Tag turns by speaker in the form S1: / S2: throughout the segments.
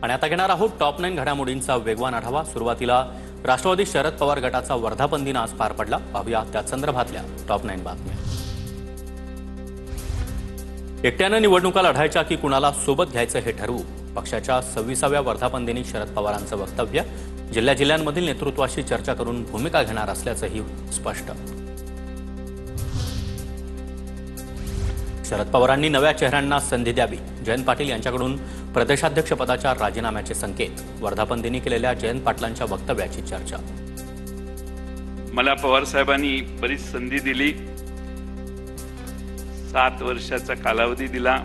S1: आणि आता घेणार आहोत टॉप 9 घडामोडींचा वेगवान आढावा। सुरुवातीला राष्ट्रवादी शरद पवार गटाचा वर्धापन दिन आज पार पडला। पाहूया त्या संदर्भातल्या टॉप 9 बातम्या। एकट्याने निवडणुका लढायच्या की कुणाला सोबत घ्यायचं हे ठरवू, पक्षाच्या 26व्या वर्धापन दिनी शरद पवारांचं वक्तव्य। जिल्ह्याजिल्ह्यांमधील नेतृत्वाशी चर्चा करून भूमिका घेणार असल्याचंही स्पष्ट। शरद पवारांनी नव्या चेहऱ्यांना संधी द्यावी, जयंत पाटील यांच्याकडून प्रदेशाध्यक्षपदाच्या राजीनाम्याचे संकेत। वर्धापन दिनी केलेल्या जयंत पाटलांच्या वक्तव्याची चर्चा।
S2: मला पवार साहेबांनी बरीच संधी दिली, 7 वर्षाचा कालावधी दिला।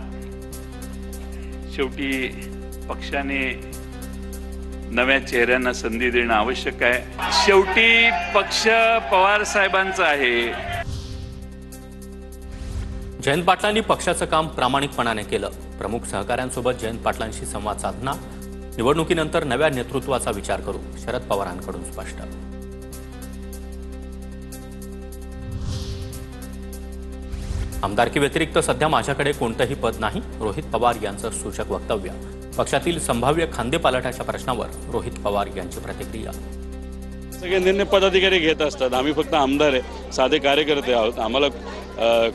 S2: शेवटी पक्षाने नव्या चेहऱ्यांना संधी देणं आवश्यक आहे। शेवटी पक्ष पवार साहेबांचा आहे।
S1: जयंत पाटलांनी पक्षाचं काम प्रामाणिकपणाने केलं। प्रमुख सहकाऱ्यांसोबत जयंत पाटलांशी संवाद साधणार। निवडणुकीनंतर नव्या नेतृत्वाचा विचार करू, शरद पवारांकडून स्पष्ट। आमदारकी व्यतिरिक्त सध्या माझ्याकडे कोणतंही पद नाही, रोहित पवार यांचं सूचक वक्तव्य। पक्षातील संभाव्य खांदेपालटाच्या प्रश्नावर रोहित पवार यांची प्रतिक्रिया।
S3: सगळे निर्णय पदाधिकारी घेत असतात, आम्ही फक्त आमदार आहे, साधे कार्यकर्ते आहोत। आम्हाला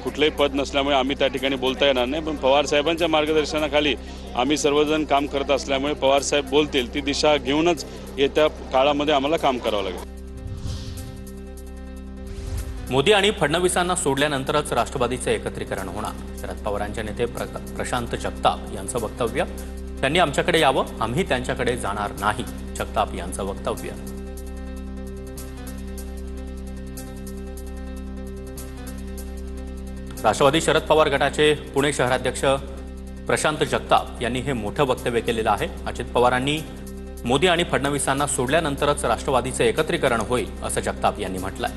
S3: कुठलंही पद नसल्यामुळे आम्ही त्या ठिकाणी बोलता येणार नाही। पण पवार साहेबांच्या मार्गदर्शनाखाली आम्ही सर्वजण काम करत असल्यामुळे पवार साहेब बोलतील ती दिशा घेऊनच येत्या काळामध्ये आम्हाला काम करावं लागेल।
S1: मोदी आणि फडणवीसांना सोडल्यानंतरच राष्ट्रवादीचे एकत्रीकरण होणार। शरद पवारांचे नेते प्रशांत जगताप यांचं वक्तव्य। त्यांनी आमच्याकडे यावं, आम्ही त्यांच्याकडे जाणार नाही, जगताप यांचं वक्तव्य। राष्ट्रवादी शरद पवार गटाचे पुणे शहराध्यक्ष प्रशांत जगताप यांनी हे मोठं वक्तव्य केलेलं आहे। अजित पवारांनी मोदी आणि फडणवीसांना सोडल्यानंतरच राष्ट्रवादीचे एकत्रीकरण होईल, असं जगताप यांनी म्हटलंय।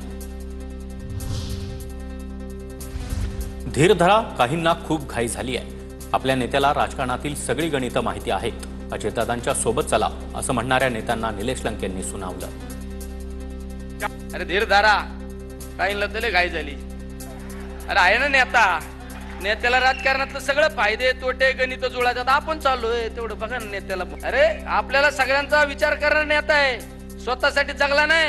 S1: धीर धरा, काहींना खूप घाई झाली आहे। आपल्या नेत्याला राजकारणातील सगळी गणितं माहिती आहेत। अजितदादांच्या सोबत चला, असं म्हणणाऱ्या नेत्यांना निलेश लंकेंनी सुनावलं।
S4: अरे धीर धरा, काहींना तरी घाई झाली। अरे आहे ना नेत्याला राजकारणातलं सगळं फायदे तोटे गणित जुळायचं, आपण चाललोय तेवढं बघा ना नेत्याला। अरे आपल्याला सगळ्यांचा विचार करणारा नेता आहे, स्वतःसाठी जगला नाही।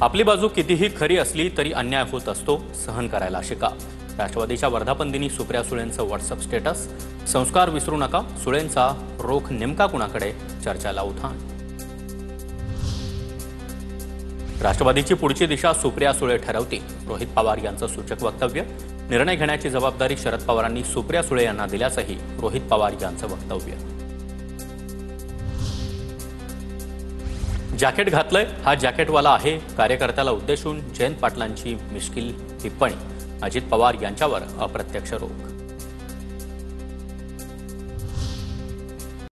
S1: आपली बाजू कितीही खरी असली तरी अन्याय होत असतो, सहन करायला शिका। राष्ट्रवादीच्या वर्धापन दिनी सुप्रिया सुळेंचं व्हॉट्सअप स्टेटस। संस्कार विसरू नका, सुळेंचा रोख नेमका कुणाकडे, चर्चाला उधाण। राष्ट्रवादीची पुढची दिशा सुप्रिया सुळे ठरवतील, रोहित पवार यांचं सूचक वक्तव्य। निर्णय घेण्याची जबाबदारी शरद पवारांनी सुप्रिया सुळे यांना दिल्याचंही रोहित पवार यांचं वक्तव्य। जॅकेट घातलंय, हा जॅकेटवाला आहे, कार्यकर्त्याला उद्देशून जयंत पाटलांची मिश्किल टिप्पणी। अजित पवार यांच्यावर अप्रत्यक्ष रोख।